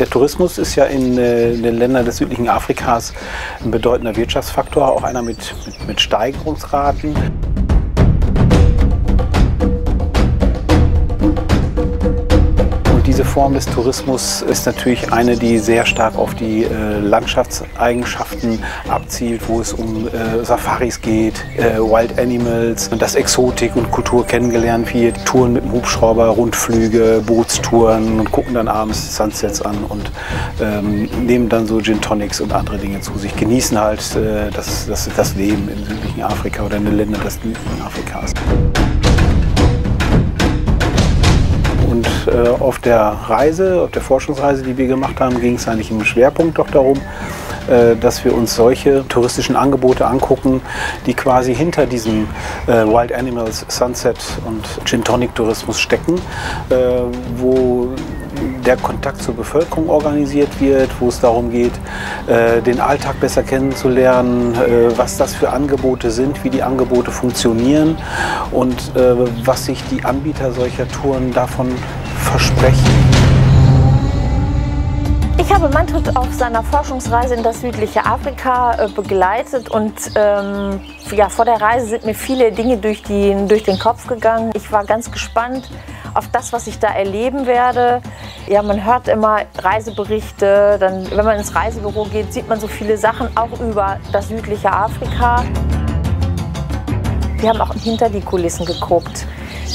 Der Tourismus ist ja in den Ländern des südlichen Afrikas ein bedeutender Wirtschaftsfaktor, auch einer mit Steigerungsraten. Diese Form des Tourismus ist natürlich eine, die sehr stark auf die Landschaftseigenschaften abzielt, wo es um Safaris geht, Wild Animals, dass Exotik und Kultur kennengelernt wird, Touren mit dem Hubschrauber, Rundflüge, Bootstouren und gucken dann abends Sunsets an und nehmen dann so Gin Tonics und andere Dinge zu sich, genießen halt das Leben im südlichen Afrika oder in den Ländern des südlichen Afrikas. Und auf der Forschungsreise, die wir gemacht haben, ging es eigentlich im Schwerpunkt doch darum, dass wir uns solche touristischen Angebote angucken, die quasi hinter diesem Wild Animals, Sunset und Gin Tonic Tourismus stecken, wo der Kontakt zur Bevölkerung organisiert wird, wo es darum geht, den Alltag besser kennenzulernen, was das für Angebote sind, wie die Angebote funktionieren und was sich die Anbieter solcher Touren davon versprechen. Ich habe Manfred auf seiner Forschungsreise in das südliche Afrika begleitet und ja, vor der Reise sind mir viele Dinge durch den Kopf gegangen. Ich war ganz gespannt auf das, was ich da erleben werde. Ja, man hört immer Reiseberichte, dann, wenn man ins Reisebüro geht, sieht man so viele Sachen auch über das südliche Afrika. Wir haben auch hinter die Kulissen geguckt.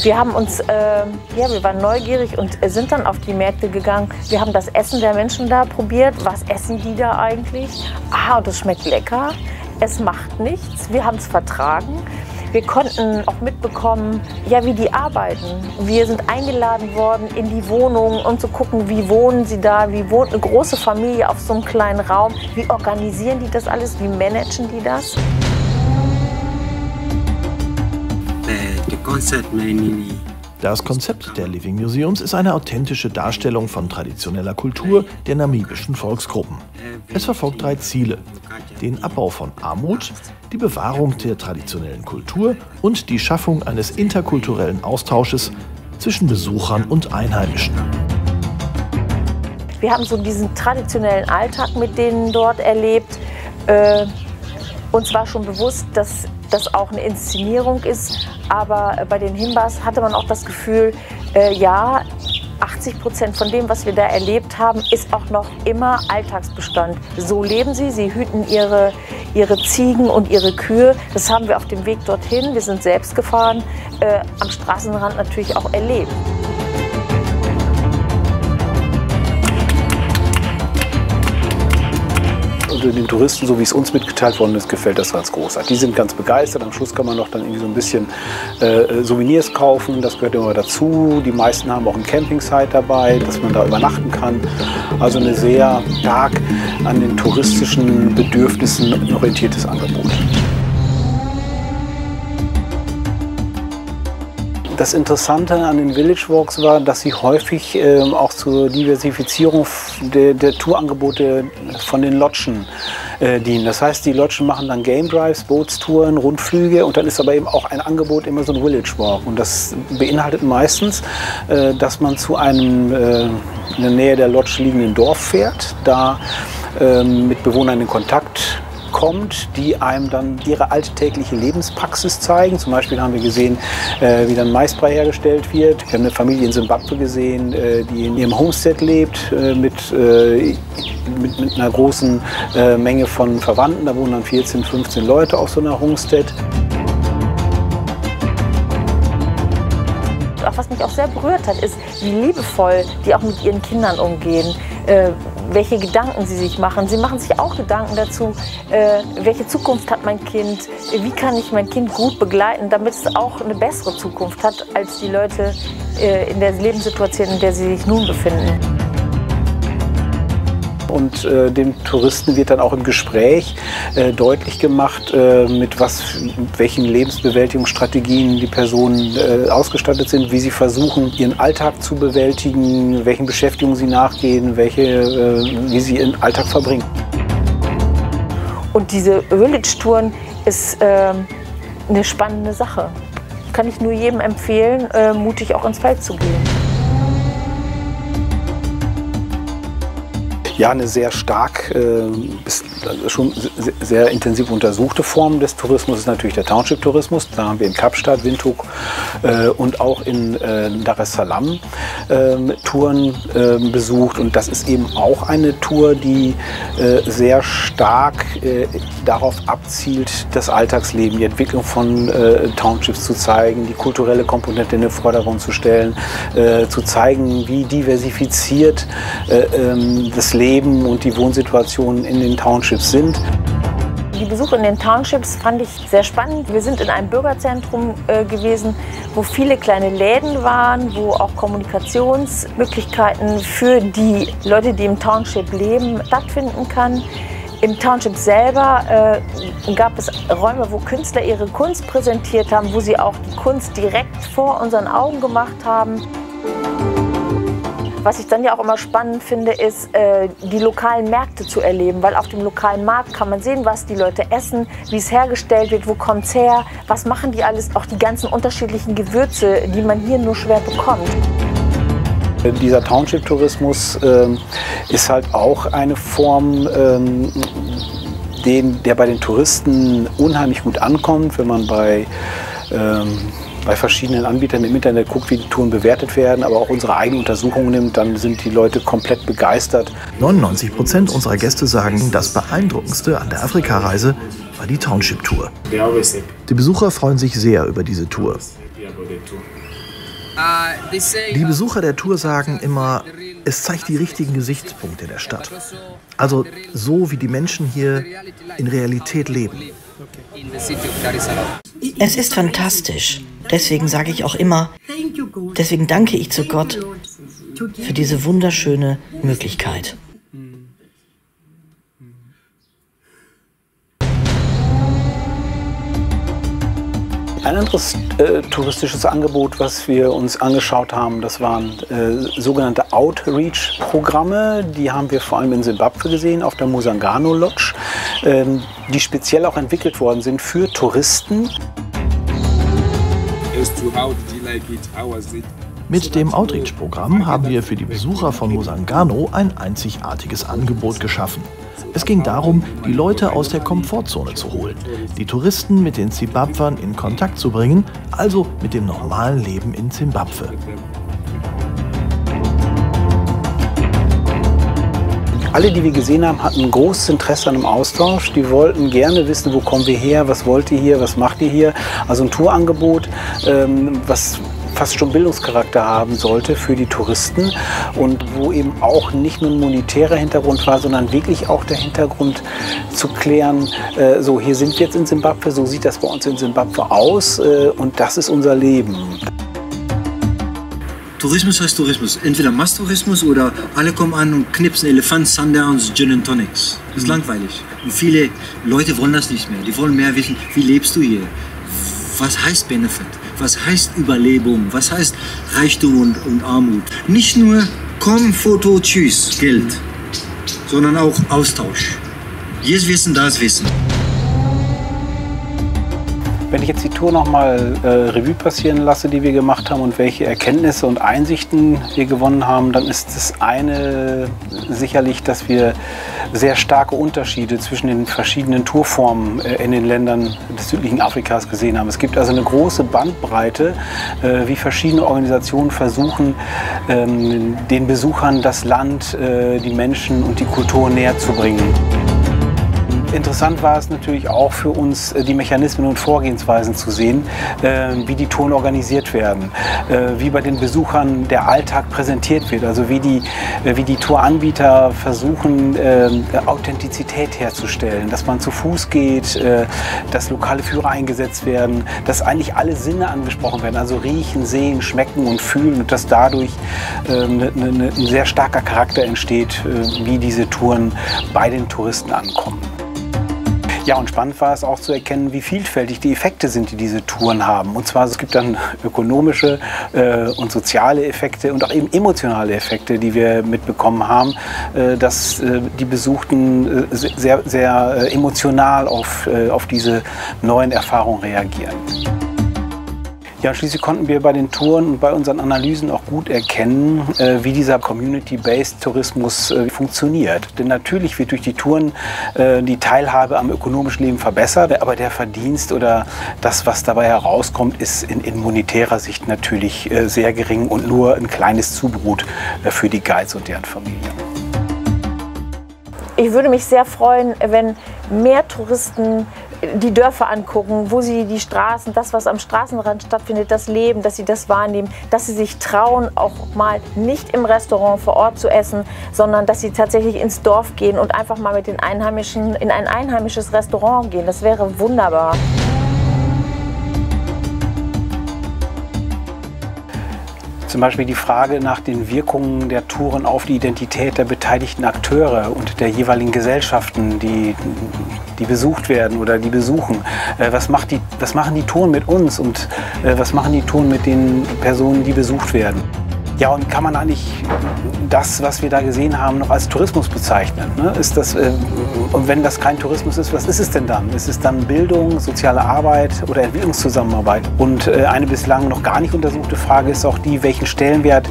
Wir haben uns, wir waren neugierig und sind dann auf die Märkte gegangen. Wir haben das Essen der Menschen da probiert. Was essen die da eigentlich? Ah, und das schmeckt lecker. Es macht nichts. Wir haben es vertragen. Wir konnten auch mitbekommen, ja, wie die arbeiten. Wir sind eingeladen worden in die Wohnung, um zu gucken, wie wohnen sie da, wie wohnt eine große Familie auf so einem kleinen Raum. Wie organisieren die das alles? Wie managen die das? Das Konzept der Living Museums ist eine authentische Darstellung von traditioneller Kultur der namibischen Volksgruppen. Es verfolgt 3 Ziele: den Abbau von Armut, die Bewahrung der traditionellen Kultur und die Schaffung eines interkulturellen Austausches zwischen Besuchern und Einheimischen. Wir haben so diesen traditionellen Alltag mit denen dort erlebt. Uns war schon bewusst, dass das auch eine Inszenierung ist, aber bei den Himbas hatte man auch das Gefühl, ja, 80% von dem, was wir da erlebt haben, ist auch noch immer Alltagsbestand. So leben sie, sie hüten ihre Ziegen und ihre Kühe. Das haben wir auf dem Weg dorthin, wir sind selbst gefahren, am Straßenrand natürlich auch erlebt. Und den Touristen, so wie es uns mitgeteilt worden ist, gefällt das ganz großartig. Die sind ganz begeistert. Am Schluss kann man noch dann irgendwie so ein bisschen Souvenirs kaufen. Das gehört immer dazu. Die meisten haben auch ein Campingsite dabei, dass man da übernachten kann. Also eine sehr stark an den touristischen Bedürfnissen orientiertes Angebot. Das Interessante an den Village Walks war, dass sie häufig auch zur Diversifizierung der Tourangebote von den Lodgen dienen. Das heißt, die Lodgen machen dann Game Drives, Bootstouren, Rundflüge und dann ist aber eben auch ein Angebot immer so ein Village Walk. Und das beinhaltet meistens, dass man zu einem in der Nähe der Lodge liegenden Dorf fährt, da mit Bewohnern in Kontakt kommt, die einem dann ihre alltägliche Lebenspraxis zeigen. Zum Beispiel haben wir gesehen, wie dann Maisbrei hergestellt wird. Wir haben eine Familie in Simbabwe gesehen, die in ihrem Homestead lebt, mit einer großen Menge von Verwandten. Da wohnen dann 14, 15 Leute auf so einer Homestead. Was mich auch sehr berührt hat, ist, wie liebevoll die auch mit ihren Kindern umgehen, welche Gedanken sie sich machen. Sie machen sich auch Gedanken dazu, welche Zukunft hat mein Kind, wie kann ich mein Kind gut begleiten, damit es auch eine bessere Zukunft hat, als die Leute in der Lebenssituation, in der sie sich nun befinden. Und dem Touristen wird dann auch im Gespräch deutlich gemacht, mit welchen Lebensbewältigungsstrategien die Personen ausgestattet sind, wie sie versuchen, ihren Alltag zu bewältigen, welchen Beschäftigungen sie nachgehen, wie sie ihren Alltag verbringen. Und diese Village-Touren ist eine spannende Sache. Kann ich nur jedem empfehlen, mutig auch ins Feld zu gehen. Ja, eine sehr stark, schon sehr intensiv untersuchte Form des Tourismus ist natürlich der Township-Tourismus. Da haben wir in Kapstadt, Windhoek und auch in Dar es Salaam Touren besucht. Und das ist eben auch eine Tour, die sehr stark darauf abzielt, das Alltagsleben, die Entwicklung von Townships zu zeigen, die kulturelle Komponente in den Vordergrund zu stellen, zu zeigen, wie diversifiziert das Leben und die Wohnsituationen in den Townships sind. Die Besuche in den Townships fand ich sehr spannend. Wir sind in einem Bürgerzentrum gewesen, wo viele kleine Läden waren, wo auch Kommunikationsmöglichkeiten für die Leute, die im Township leben, stattfinden kann. Im Township selber gab es Räume, wo Künstler ihre Kunst präsentiert haben, wo sie auch die Kunst direkt vor unseren Augen gemacht haben. Was ich dann ja auch immer spannend finde, ist, die lokalen Märkte zu erleben, weil auf dem lokalen Markt kann man sehen, was die Leute essen, wie es hergestellt wird, wo kommt es her, was machen die alles, auch die ganzen unterschiedlichen Gewürze, die man hier nur schwer bekommt. Dieser Township-Tourismus ist halt auch eine Form, der bei den Touristen unheimlich gut ankommt, wenn man bei verschiedenen Anbietern im Internet guckt, wie die Touren bewertet werden, aber auch unsere eigene Untersuchung nimmt, dann sind die Leute komplett begeistert. 99% unserer Gäste sagen, das Beeindruckendste an der Afrika-Reise war die Township-Tour. Die Besucher freuen sich sehr über diese Tour. Die Besucher der Tour sagen immer, es zeigt die richtigen Gesichtspunkte der Stadt. Also so, wie die Menschen hier in Realität leben. Es ist fantastisch. Deswegen sage ich auch immer, deswegen danke ich zu Gott für diese wunderschöne Möglichkeit. Ein anderes touristisches Angebot, was wir uns angeschaut haben, das waren sogenannte Outreach-Programme. Die haben wir vor allem in Simbabwe gesehen, auf der Musangano Lodge, die speziell auch entwickelt worden sind für Touristen. Mit dem Outreach-Programm haben wir für die Besucher von Musangano ein einzigartiges Angebot geschaffen. Es ging darum, die Leute aus der Komfortzone zu holen, die Touristen mit den Zimbabwern in Kontakt zu bringen, also mit dem normalen Leben in Simbabwe. Alle, die wir gesehen haben, hatten großes Interesse an einem Austausch. Die wollten gerne wissen, wo kommen wir her, was wollt ihr hier, was macht ihr hier. Also ein Tourangebot, was fast schon Bildungscharakter haben sollte für die Touristen und wo eben auch nicht nur ein monetärer Hintergrund war, sondern wirklich auch der Hintergrund zu klären, so hier sind wir jetzt in Simbabwe, so sieht das bei uns in Simbabwe aus und das ist unser Leben. Tourismus heißt Tourismus. Entweder Masstourismus oder alle kommen an und knipsen Elefant, Sundowns, Gin and Tonics. Das ist langweilig. Und viele Leute wollen das nicht mehr. Die wollen mehr wissen, wie lebst du hier? Was heißt Benefit? Was heißt Überlebung? Was heißt Reichtum und Armut? Nicht nur komm, Foto, tschüss, Geld, sondern auch Austausch. Hier Wissen, das Wissen. Wenn ich jetzt die Tour nochmal Revue passieren lasse, die wir gemacht haben und welche Erkenntnisse und Einsichten wir gewonnen haben, dann ist das eine sicherlich, dass wir sehr starke Unterschiede zwischen den verschiedenen Tourformen in den Ländern des südlichen Afrikas gesehen haben. Es gibt also eine große Bandbreite, wie verschiedene Organisationen versuchen, den Besuchern das Land, die Menschen und die Kultur näher zu bringen. Interessant war es natürlich auch für uns, die Mechanismen und Vorgehensweisen zu sehen, wie die Touren organisiert werden, wie bei den Besuchern der Alltag präsentiert wird, also wie die Touranbieter versuchen, Authentizität herzustellen, dass man zu Fuß geht, dass lokale Führer eingesetzt werden, dass eigentlich alle Sinne angesprochen werden, also riechen, sehen, schmecken und fühlen und dass dadurch ein sehr starker Charakter entsteht, wie diese Touren bei den Touristen ankommen. Ja, und spannend war es auch zu erkennen, wie vielfältig die Effekte sind, die diese Touren haben. Und zwar, es gibt dann ökonomische und soziale Effekte und auch eben emotionale Effekte, die wir mitbekommen haben, dass die Besuchten sehr, sehr emotional auf diese neuen Erfahrungen reagieren. Ja, und schließlich konnten wir bei den Touren und bei unseren Analysen auch gut erkennen, wie dieser Community-Based Tourismus funktioniert. Denn natürlich wird durch die Touren die Teilhabe am ökonomischen Leben verbessert, aber der Verdienst oder das, was dabei herauskommt, ist in monetärer Sicht natürlich sehr gering und nur ein kleines Zubrot für die Guides und deren Familien. Ich würde mich sehr freuen, wenn mehr Touristen die Dörfer angucken, wo sie die Straßen, das, was am Straßenrand stattfindet, das Leben, dass sie das wahrnehmen, dass sie sich trauen, auch mal nicht im Restaurant vor Ort zu essen, sondern dass sie tatsächlich ins Dorf gehen und einfach mal mit den Einheimischen in ein einheimisches Restaurant gehen. Das wäre wunderbar. Zum Beispiel die Frage nach den Wirkungen der Touren auf die Identität der beteiligten Akteure und der jeweiligen Gesellschaften, die besucht werden oder die besuchen. Was machen die Touren mit uns und was machen die Touren mit den Personen, die besucht werden? Ja, und kann man eigentlich das, was wir da gesehen haben, noch als Tourismus bezeichnen? Ne? Ist das, und wenn das kein Tourismus ist, was ist es denn dann? Ist es dann Bildung, soziale Arbeit oder Entwicklungszusammenarbeit? Und eine bislang noch gar nicht untersuchte Frage ist auch die, welchen Stellenwert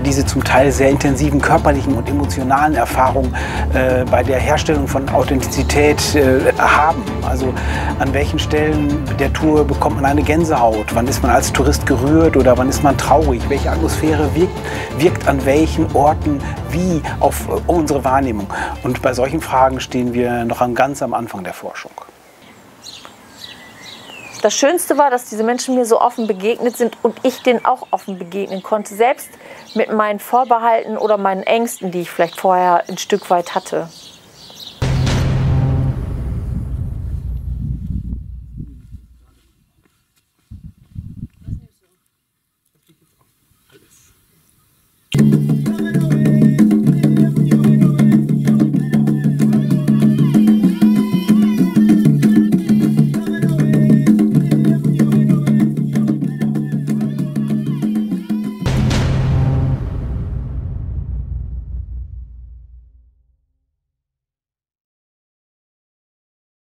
diese zum Teil sehr intensiven körperlichen und emotionalen Erfahrungen bei der Herstellung von Authentizität haben. Also an welchen Stellen der Tour bekommt man eine Gänsehaut? Wann ist man als Tourist gerührt oder wann ist man traurig? Welche Atmosphäre wirkt an welchen Orten wie auf unsere Wahrnehmung? Und bei solchen Fragen stehen wir noch ganz am Anfang der Forschung. Das Schönste war, dass diese Menschen mir so offen begegnet sind und ich denen auch offen begegnen konnte, selbst mit meinen Vorbehalten oder meinen Ängsten, die ich vielleicht vorher ein Stück weit hatte.